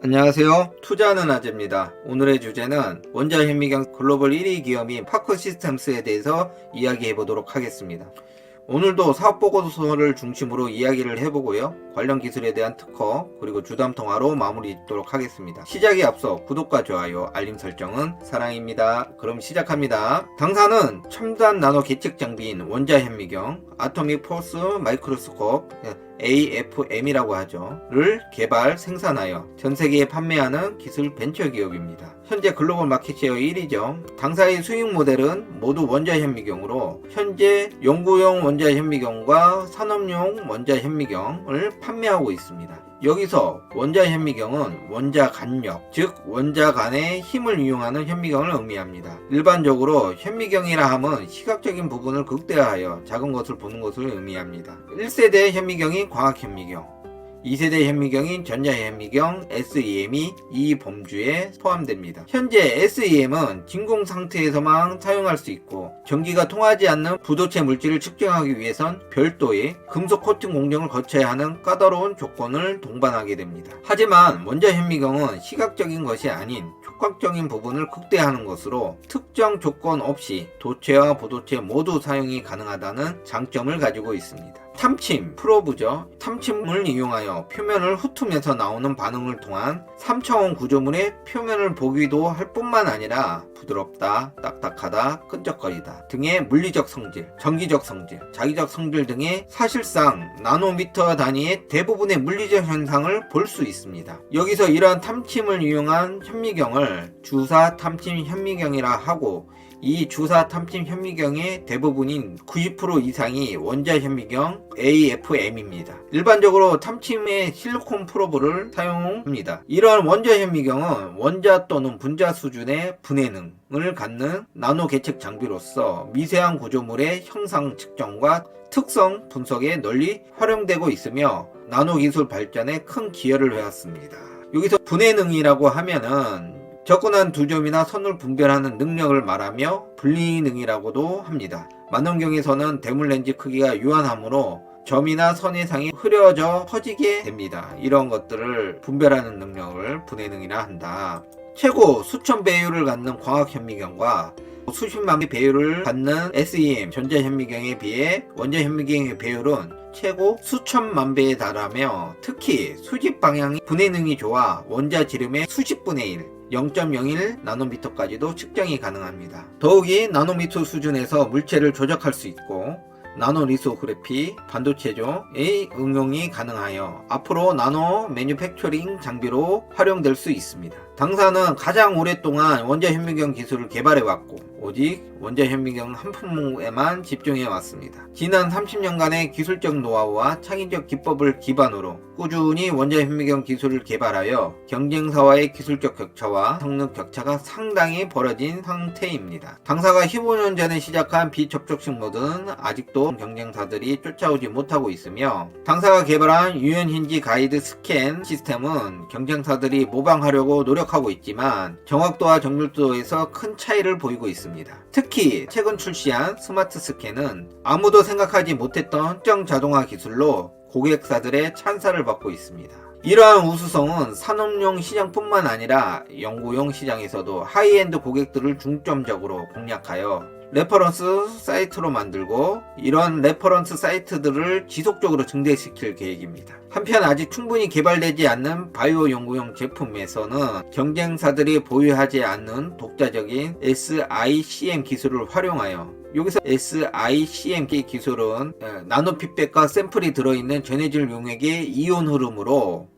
안녕하세요. 투자하는 아재입니다. 오늘의 주제는 원자 현미경 글로벌 1위 기업인 파크 시스템스에 대해서 이야기해 보도록 하겠습니다. 오늘도 사업보고서를 중심으로 이야기를 해보고요. 관련 기술에 대한 특허 그리고 주담 통화로 마무리 짓도록 하겠습니다. 시작에 앞서 구독과 좋아요, 알림 설정은 사랑입니다. 그럼 시작합니다. 당사는 첨단 나노 계측 장비인 원자 현미경, 아토믹 포스 마이크로스콥 AFM이라고 하죠. 를 개발, 생산하여 전 세계에 판매하는 기술 벤처 기업입니다. 현재 글로벌 마켓쉐어 1위죠. 당사의 수익 모델은 모두 원자 현미경으로 현재 연구용 원자 현미경과 산업용 원자 현미경을 판매하고 있습니다. 여기서 원자 현미경은 원자 간력, 즉 원자 간의 힘을 이용하는 현미경을 의미합니다. 일반적으로 현미경이라 함은 시각적인 부분을 극대화하여 작은 것을 보는 것을 의미합니다. 1세대 현미경인 광학 현미경, 2세대 현미경인 전자 현미경 SEM이 이 범주에 포함됩니다. 현재 SEM은 진공 상태에서만 사용할 수 있고 전기가 통하지 않는 부도체 물질을 측정하기 위해선 별도의 금속 코팅 공정을 거쳐야 하는 까다로운 조건을 동반하게 됩니다. 하지만 원자 현미경은 시각적인 것이 아닌 촉각적인 부분을 극대화하는 것으로 특정 조건 없이 도체와 부도체 모두 사용이 가능하다는 장점을 가지고 있습니다. 탐침, 프로브죠. 탐침을 이용하여 표면을 훑으면서 나오는 반응을 통한 3차원 구조물의 표면을 보기도 할 뿐만 아니라 부드럽다, 딱딱하다, 끈적거리다 등의 물리적 성질, 전기적 성질, 자기적 성질 등의 사실상 나노미터 단위의 대부분의 물리적 현상을 볼 수 있습니다. 여기서 이러한 탐침을 이용한 현미경을 주사 탐침 현미경이라 하고 이 주사 탐침 현미경의 대부분인 90% 이상이 원자 현미경 AFM입니다. 일반적으로 탐침의 실리콘 프로브를 사용합니다. 이러한 원자 현미경은 원자 또는 분자 수준의 분해능을 갖는 나노 계측 장비로서 미세한 구조물의 형상 측정과 특성 분석에 널리 활용되고 있으며 나노 기술 발전에 큰 기여를 해왔습니다. 여기서 분해능이라고 하면은 접근한 두 점이나 선을 분별하는 능력을 말하며 분리능이라고도 합니다. 망원경에서는 대물 렌즈 크기가 유한하므로 점이나 선의 상이 흐려져 퍼지게 됩니다. 이런 것들을 분별하는 능력을 분해능이라 한다. 최고 수천 배율을 갖는 광학 현미경과 수십만 배 배율을 갖는 SEM 전자 현미경에 비해 원자 현미경의 배율은 최고 수천만 배에 달하며 특히 수집 방향이 분해능이 좋아 원자 지름의 수십 분의 1 0.01 나노미터까지도 측정이 가능합니다. 더욱이 나노미터 수준에서 물체를 조작할 수 있고 나노리소그래피, 반도체조의 응용이 가능하여 앞으로 나노 매뉴팩처링 장비로 활용될 수 있습니다. 당사는 가장 오랫동안 원자 현미경 기술을 개발해왔고 오직 원자 현미경 한 품목에만 집중해왔습니다. 지난 30년간의 기술적 노하우와 창의적 기법을 기반으로 꾸준히 원자 현미경 기술을 개발하여 경쟁사와의 기술적 격차와 성능 격차가 상당히 벌어진 상태입니다. 당사가 15년 전에 시작한 비접촉식 모드는 아직도 경쟁사들이 쫓아오지 못하고 있으며 당사가 개발한 유연힌지 가이드 스캔 시스템은 경쟁사들이 모방하려고 노력하고 있지만 정확도와 정밀도에서 큰 차이를 보이고 있습니다. 특히 최근 출시한 스마트 스캔은 아무도 생각하지 못했던 특정 자동화 기술로 고객사들의 찬사를 받고 있습니다. 이러한 우수성은 산업용 시장뿐만 아니라 연구용 시장에서도 하이엔드 고객들을 중점적으로 공략하여 레퍼런스 사이트로 만들고 이런 레퍼런스 사이트들을 지속적으로 증대시킬 계획입니다. 한편 아직 충분히 개발되지 않는 바이오 연구용 제품에서는 경쟁사들이 보유하지 않는 독자적인 SICM 기술을 활용하여 여기서 SICM 기술은 나노핏백과 샘플이 들어있는 전해질 용액의 이온 흐름으로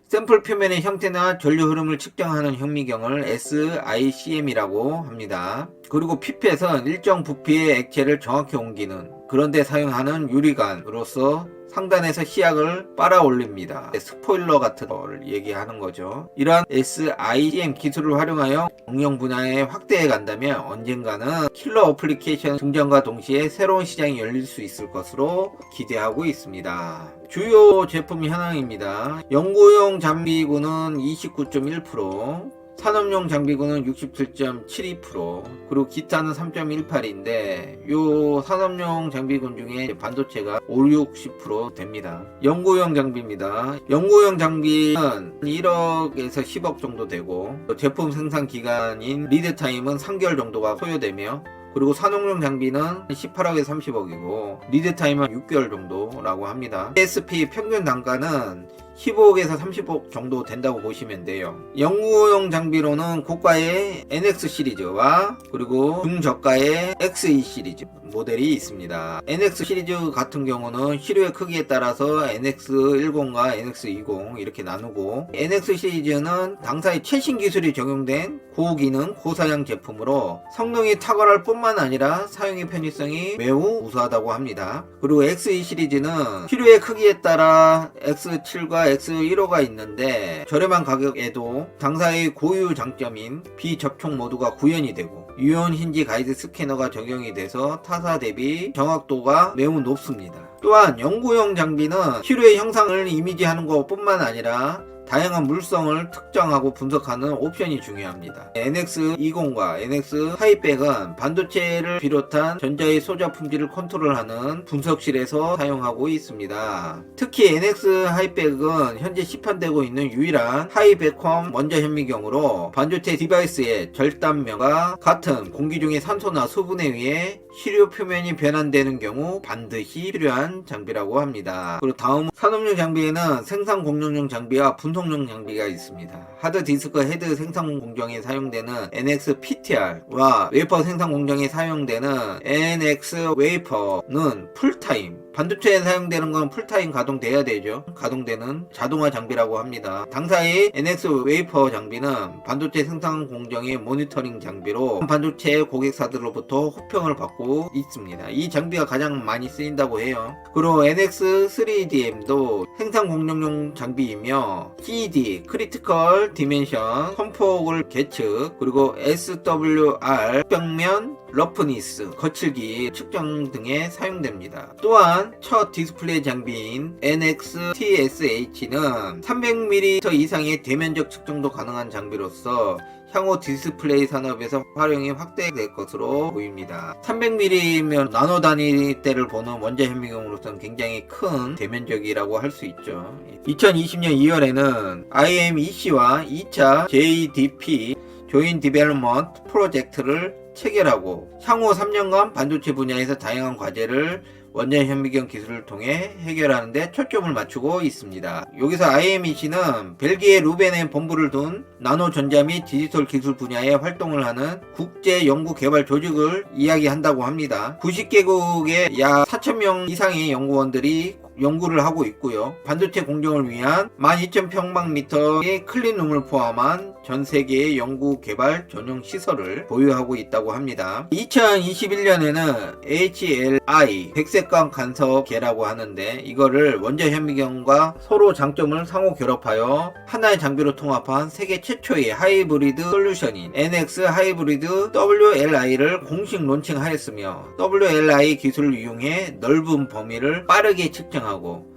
샘플 표면의 형태나 전류 흐름을 측정하는 현미경을 SICM이라고 합니다. 그리고 피펫은 일정 부피의 액체를 정확히 옮기는 그런데 사용하는 유리관으로서 상단에서 시약을 빨아 올립니다. 스포일러 같은 걸 얘기하는 거죠. 이러한 SICM 기술을 활용하여 응용 분야에 확대해 간다면 언젠가는 킬러 어플리케이션 등장과 동시에 새로운 시장이 열릴 수 있을 것으로 기대하고 있습니다. 주요 제품 현황입니다. 연구용 장비군은 29.1%, 산업용 장비군은 67.72%, 그리고 기타는 3.18인데 요 산업용 장비군 중에 반도체가 5-60% 됩니다. 연구용 장비입니다. 연구용 장비는 1억에서 10억 정도 되고, 제품 생산 기간인 리드 타임은 3개월 정도가 소요되며, 그리고 산업용 장비는 18억에서 30억이고 리드 타임은 6개월 정도라고 합니다. ASP 평균 단가는 15억에서 30억 정도 된다고 보시면 돼요. 연구용 장비로는 고가의 NX 시리즈와 그리고 중저가의 XE 시리즈 모델이 있습니다. NX 시리즈 같은 경우는 시료의 크기에 따라서 NX10과 NX20 이렇게 나누고, NX 시리즈는 당사의 최신 기술이 적용된 고기능 고사양 제품으로 성능이 탁월할 뿐만 아니라 사용의 편의성이 매우 우수하다고 합니다. 그리고 XE 시리즈는 시료의 크기에 따라 X7과 X15가 있는데 저렴한 가격에도 당사의 고유 장점인 비접촉 모드가 구현이 되고 유온 힌지 가이드 스캐너가 적용이 돼서 타사 대비 정확도가 매우 높습니다. 또한 연구용 장비는 시료의 형상을 이미지하는 것뿐만 아니라 다양한 물성을 특정하고 분석하는 옵션이 중요합니다. NX20과 NX 하이백은 반도체를 비롯한 전자의 소자 품질을 컨트롤하는 분석실에서 사용하고 있습니다. 특히 NX 하이백은 현재 시판되고 있는 유일한 하이백컴 원자 현미경으로 반도체 디바이스의 절단면과 같은 공기 중의 산소나 수분에 의해 시료 표면이 변환되는 경우 반드시 필요한 장비라고 합니다. 그리고 다음 산업용 장비에는 생산 공정용 장비와 분석용 장비가 있습니다. 하드디스크 헤드 생산 공정에 사용되는 NX PTR와 웨이퍼 생산 공정에 사용되는 NX 웨이퍼는 풀타임, 반도체에 사용되는 건 풀타임 가동돼야 되죠. 가동되는 자동화 장비라고 합니다. 당사의 NX 웨이퍼 장비는 반도체 생산 공정의 모니터링 장비로 반도체 고객사들로부터 호평을 받고 있습니다. 이 장비가 가장 많이 쓰인다고 해요. 그리고 NX 3DM도 생산 공정용 장비이며 CD, 크리티컬 디멘션, 선폭을 계측, 그리고 SWR, 벽면 러프니스, 거칠기 측정 등에 사용됩니다. 또한 첫 디스플레이 장비인 NX TSH는 300mm 이상의 대면적 측정도 가능한 장비로서 향후 디스플레이 산업에서 활용이 확대될 것으로 보입니다. 300mm면 나노 단위대를 보는 원자 현미경으로서는 굉장히 큰 대면적이라고 할 수 있죠. 2020년 2월에는 IMEC와 2차 JDP 조인 디벨롭먼트 프로젝트를 체결하고 향후 3년간 반도체 분야에서 다양한 과제를 원자 현미경 기술을 통해 해결하는 데 초점을 맞추고 있습니다. 여기서 IMEC는 벨기에 루벤에 본부를 둔 나노 전자 및 디지털 기술 분야에 활동을 하는 국제 연구 개발 조직을 이야기한다고 합니다. 90개국의 약 4,000명 이상의 연구원들이 연구를 하고 있고요. 반도체 공정을 위한 12,000평방미터의 클린룸을 포함한 전 세계의 연구 개발 전용 시설을 보유하고 있다고 합니다. 2021년에는 HLI 백색광 간섭계라고 하는데 이거를 원자 현미경과 서로 장점을 상호 결합하여 하나의 장비로 통합한 세계 최초의 하이브리드 솔루션인 NX 하이브리드 WLI를 공식 론칭하였으며 WLI 기술을 이용해 넓은 범위를 빠르게 측정하고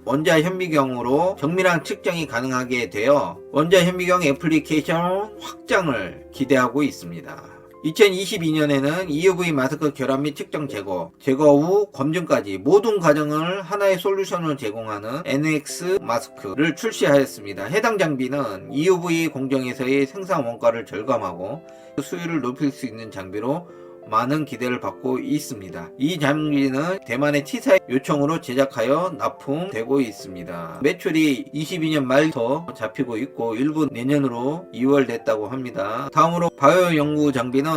원자 현미경으로 정밀한 측정이 가능하게 되어 원자 현미경 애플리케이션 확장을 기대하고 있습니다. 2022년에는 EUV 마스크 결합 및 측정 제거 후 검증까지 모든 과정을 하나의 솔루션으로 제공하는 NX 마스크를 출시하였습니다. 해당 장비는 EUV 공정에서의 생산 원가를 절감하고 수율을 높일 수 있는 장비로 많은 기대를 받고 있습니다. 이 장비는 대만의 T사의 요청으로 제작하여 납품되고 있습니다. 매출이 22년 말부터 잡히고 있고 일부 내년으로 2월 됐다고 합니다. 다음으로 바이오 연구 장비는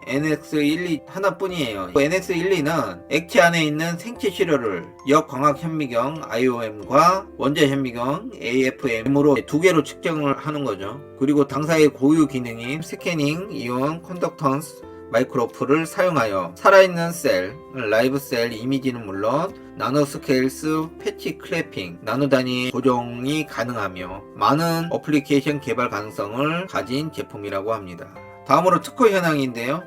NX12 하나뿐이에요. NX12는 액체 안에 있는 생체 시료를 역광학 현미경 IOM과 원자 현미경 AFM으로 두 개로 측정을 하는 거죠. 그리고 당사의 고유 기능인 스캐닝 이온 컨덕턴스 마이크로프를 사용하여 살아있는 셀, 라이브 셀 이미지는 물론 나노스케일스 패치 클래핑, 나노 단위 고정이 가능하며 많은 어플리케이션 개발 가능성을 가진 제품이라고 합니다. 다음으로 특허 현황인데요.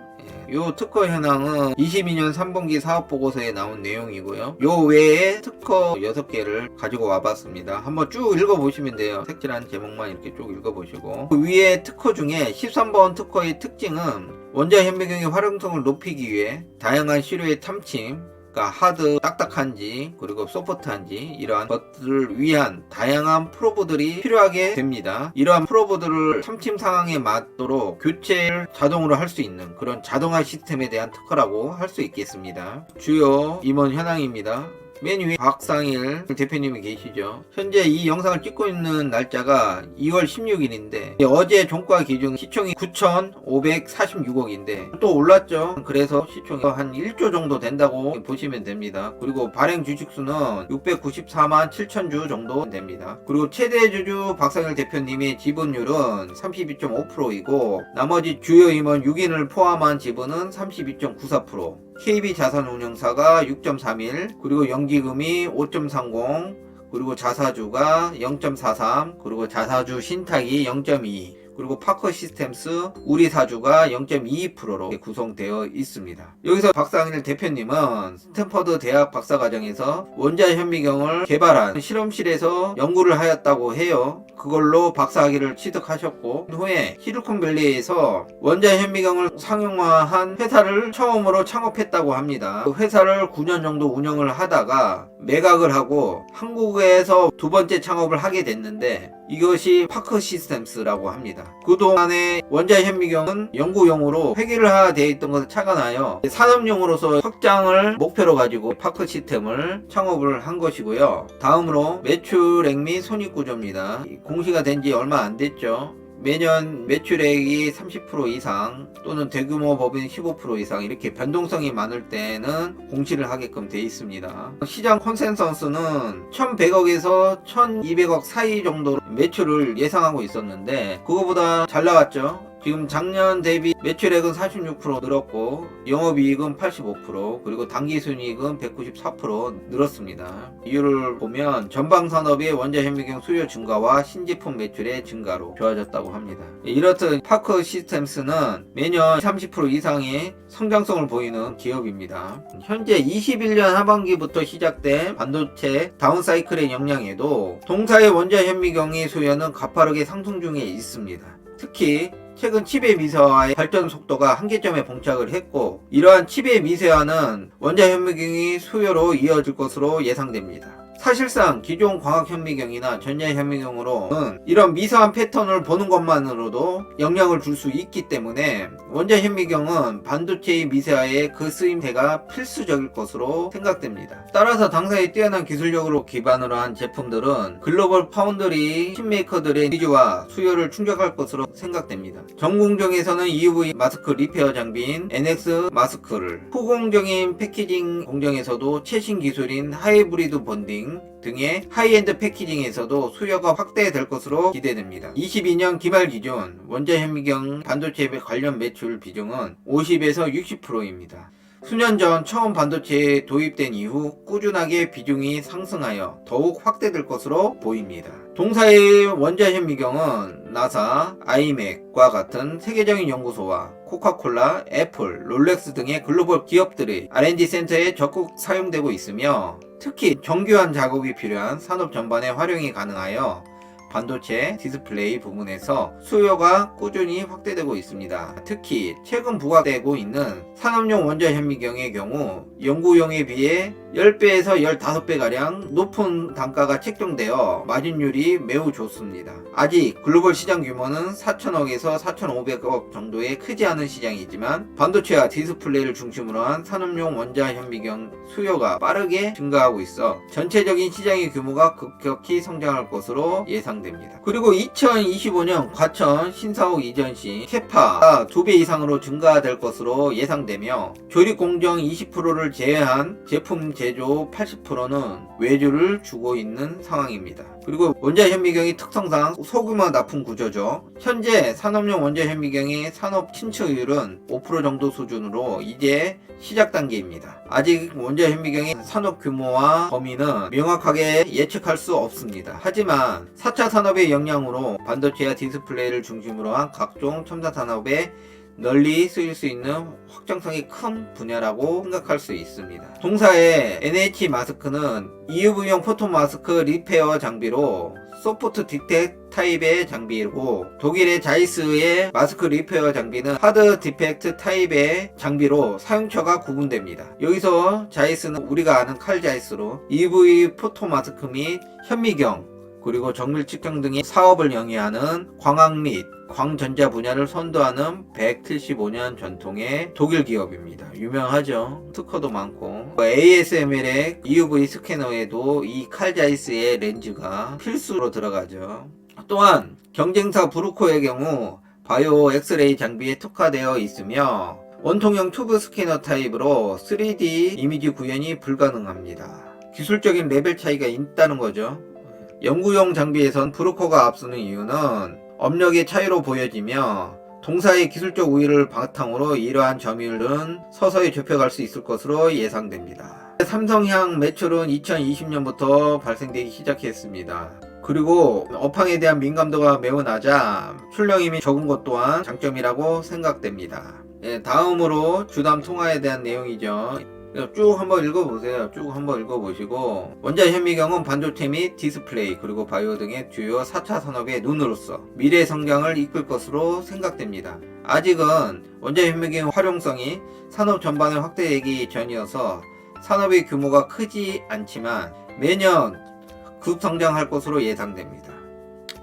이 특허 현황은 22년 3분기 사업보고서에 나온 내용이고요. 요 외에 특허 6개를 가지고 와봤습니다. 한번 쭉 읽어보시면 돼요. 색칠한 제목만 이렇게 쭉 읽어보시고, 그 위에 특허 중에 13번 특허의 특징은 원자 현미경의 활용성을 높이기 위해 다양한 시료의 탐침, 그러니까 하드, 딱딱한지, 그리고 소프트한지 이러한 것들을 위한 다양한 프로브들이 필요하게 됩니다. 이러한 프로브들을 탐침 상황에 맞도록 교체를 자동으로 할 수 있는 그런 자동화 시스템에 대한 특허라고 할 수 있겠습니다. 주요 임원 현황입니다. 맨 위에 박상일 대표님이 계시죠. 현재 이 영상을 찍고 있는 날짜가 2월 16일인데 어제 종가 기준 시총이 9,546억인데 또 올랐죠. 그래서 시총이 한 1조 정도 된다고 보시면 됩니다. 그리고 발행 주식수는 694만 7천 주 정도 됩니다. 그리고 최대 주주 박상일 대표님의 지분율은 32.5%이고 나머지 주요 임원 6인을 포함한 지분은 32.94%, KB자산운용사가 6.31, 그리고 연기금이 5.30, 그리고 자사주가 0.43, 그리고 자사주 신탁이 0.2, 그리고 파커 시스템스 우리 사주가 0.22%로 구성되어 있습니다. 여기서 박상일 대표님은 스탠퍼드 대학 박사과정에서 원자 현미경을 개발한 실험실에서 연구를 하였다고 해요. 그걸로 박사학위를 취득하셨고 후에 실리콘밸리에서 원자 현미경을 상용화한 회사를 처음으로 창업했다고 합니다. 그 회사를 9년 정도 운영을 하다가 매각을 하고 한국에서 두 번째 창업을 하게 됐는데 이것이 파커 시스템스라고 합니다. 그동안에 원자 현미경은 연구용으로 폐기를 되어 있던 것을 착안하여 산업용으로서 확장을 목표로 가지고 파커 시스템을 창업을 한 것이고요. 다음으로 매출액 및 손익구조입니다. 공시가 된 지 얼마 안 됐죠. 매년 매출액이 30% 이상 또는 대규모 법인 15% 이상 이렇게 변동성이 많을 때는 공시를 하게끔 되어 있습니다. 시장 컨센서스는 1100억에서 1200억 사이 정도로 매출을 예상하고 있었는데 그거보다 잘 나왔죠. 지금 작년 대비 매출액은 46% 늘었고 영업이익은 85%, 그리고 당기순이익은 194% 늘었습니다. 이유를 보면 전방산업의 원자 현미경 수요 증가와 신제품 매출의 증가로 좋아졌다고 합니다. 이렇듯 파커 시스템스는 매년 30% 이상의 성장성을 보이는 기업입니다. 현재 21년 하반기부터 시작된 반도체 다운사이클의 영향에도 동사의 원자 현미경의 수요는 가파르게 상승 중에 있습니다. 특히 최근 칩의 미세화의 발전 속도가 한계점에 봉착을 했고 이러한 칩의 미세화는 원자 현미경의 수요로 이어질 것으로 예상됩니다. 사실상 기존 광학 현미경이나 전자 현미경으로는 이런 미세한 패턴을 보는 것만으로도 영향을 줄 수 있기 때문에 원자 현미경은 반도체의 미세화에 그 쓰임새가 필수적일 것으로 생각됩니다. 따라서 당사의 뛰어난 기술력으로 기반으로 한 제품들은 글로벌 파운드리 칩메이커들의 니즈와 수요를 충족할 것으로 생각됩니다. 전공정에서는 EUV 마스크 리페어 장비인 NX 마스크를, 후공정인 패키징 공정에서도 최신 기술인 하이브리드 본딩 등의 하이엔드 패키징에서도 수요가 확대될 것으로 기대됩니다. 22년 기말 기준 원자 현미경 반도체 관련 매출 비중은 50에서 60%입니다. 수년 전 처음 반도체에 도입된 이후 꾸준하게 비중이 상승하여 더욱 확대될 것으로 보입니다. 동사의 원자 현미경은 나사, 아이맥과 같은 세계적인 연구소와 코카콜라, 애플, 롤렉스 등의 글로벌 기업들의 R&D 센터에 적극 사용되고 있으며 특히 정교한 작업이 필요한 산업 전반에 활용이 가능하여 반도체 디스플레이 부분에서 수요가 꾸준히 확대되고 있습니다. 특히 최근 부각되고 있는 산업용 원자 현미경의 경우 연구용에 비해 10배에서 15배가량 높은 단가가 책정되어 마진율이 매우 좋습니다. 아직 글로벌 시장 규모는 4천억에서 4,500억 정도의 크지 않은 시장이지만 반도체와 디스플레이를 중심으로 한 산업용 원자 현미경 수요가 빠르게 증가하고 있어 전체적인 시장의 규모가 급격히 성장할 것으로 예상됩니다. 그리고 2025년 과천 신사옥 이전 시 캐파가 2배 이상으로 증가될 것으로 예상되며 조립 공정 20%를 제외한 제품 제조 80%는 외주를 주고 있는 상황입니다. 그리고 원자 현미경의 특성상 소규모 납품 구조죠. 현재 산업용 원자 현미경의 산업 침투율은 5% 정도 수준으로 이제 시작 단계입니다. 아직 원자 현미경의 산업 규모와 범위는 명확하게 예측할 수 없습니다. 하지만 4차 산업의 영향으로 반도체와 디스플레이를 중심으로 한 각종 첨단 산업의 널리 쓰일 수 있는 확장성이 큰 분야라고 생각할 수 있습니다. 동사의 NH 마스크는 EUV용 포토 마스크 리페어 장비로 소프트 디텍 타입의 장비이고, 독일의 자이스의 마스크 리페어 장비는 하드 디펙트 타입의 장비로 사용처가 구분됩니다. 여기서 자이스는 우리가 아는 칼 자이스로 EUV 포토 마스크 및 현미경 그리고 정밀 측정 등의 사업을 영위하는 광학 및 광전자 분야를 선도하는 175년 전통의 독일 기업입니다. 유명하죠. 특허도 많고. ASML의 EUV 스캐너에도 이 칼자이스의 렌즈가 필수로 들어가죠. 또한 경쟁사 브루코의 경우 바이오 엑스레이 장비에 특화되어 있으며 원통형 튜브 스캐너 타입으로 3D 이미지 구현이 불가능합니다. 기술적인 레벨 차이가 있다는 거죠. 연구용 장비에선 브루코가 앞서는 이유는 업력의 차이로 보여지며 동사의 기술적 우위를 바탕으로 이러한 점유율은 서서히 좁혀갈 수 있을 것으로 예상됩니다. 삼성향 매출은 2020년부터 발생되기 시작했습니다. 그리고 업황에 대한 민감도가 매우 낮아 출력임이 적은 것 또한 장점이라고 생각됩니다. 다음으로 주담 통화에 대한 내용이죠. 쭉 한번 읽어보세요. 쭉 한번 읽어보시고, 원자 현미경은 반도체 및 디스플레이 그리고 바이오 등의 주요 4차 산업의 눈으로서 미래 성장을 이끌 것으로 생각됩니다. 아직은 원자 현미경 활용성이 산업 전반에 확대되기 전이어서 산업의 규모가 크지 않지만 매년 급성장할 것으로 예상됩니다.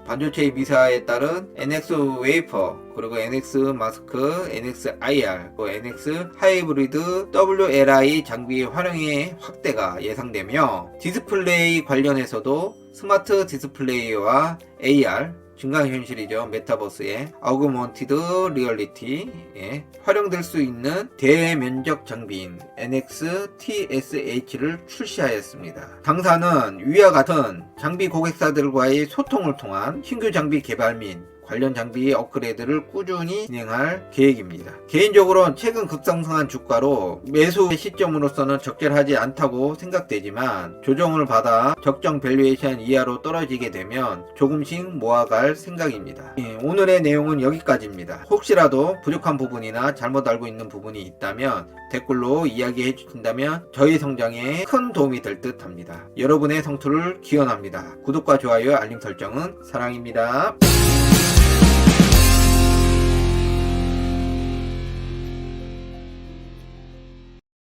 반도체의 미사에 따른 NX 웨이퍼, 그리고 NX 마스크, NX IR, NX 하이브리드 WLI 장비의 활용의 확대가 예상되며, 디스플레이 관련해서도 스마트 디스플레이와 AR, 증강현실이죠. 메타버스의 어그먼티드 리얼리티에 활용될 수 있는 대면적 장비인 NX TSH를 출시하였습니다. 당사는 위와 같은 장비 고객사들과의 소통을 통한 신규 장비 개발 및 관련 장비 업그레이드를 꾸준히 진행할 계획입니다. 개인적으로 최근 급상승한 주가로 매수 시점으로서는 적절하지 않다고 생각되지만, 조정을 받아 적정 밸류에이션 이하로 떨어지게 되면 조금씩 모아갈 생각입니다. 오늘의 내용은 여기까지입니다. 혹시라도 부족한 부분이나 잘못 알고 있는 부분이 있다면 댓글로 이야기해 주신다면 저희 성장에 큰 도움이 될 듯 합니다. 여러분의 성투를 기원합니다. 구독과 좋아요, 알림 설정은 사랑입니다.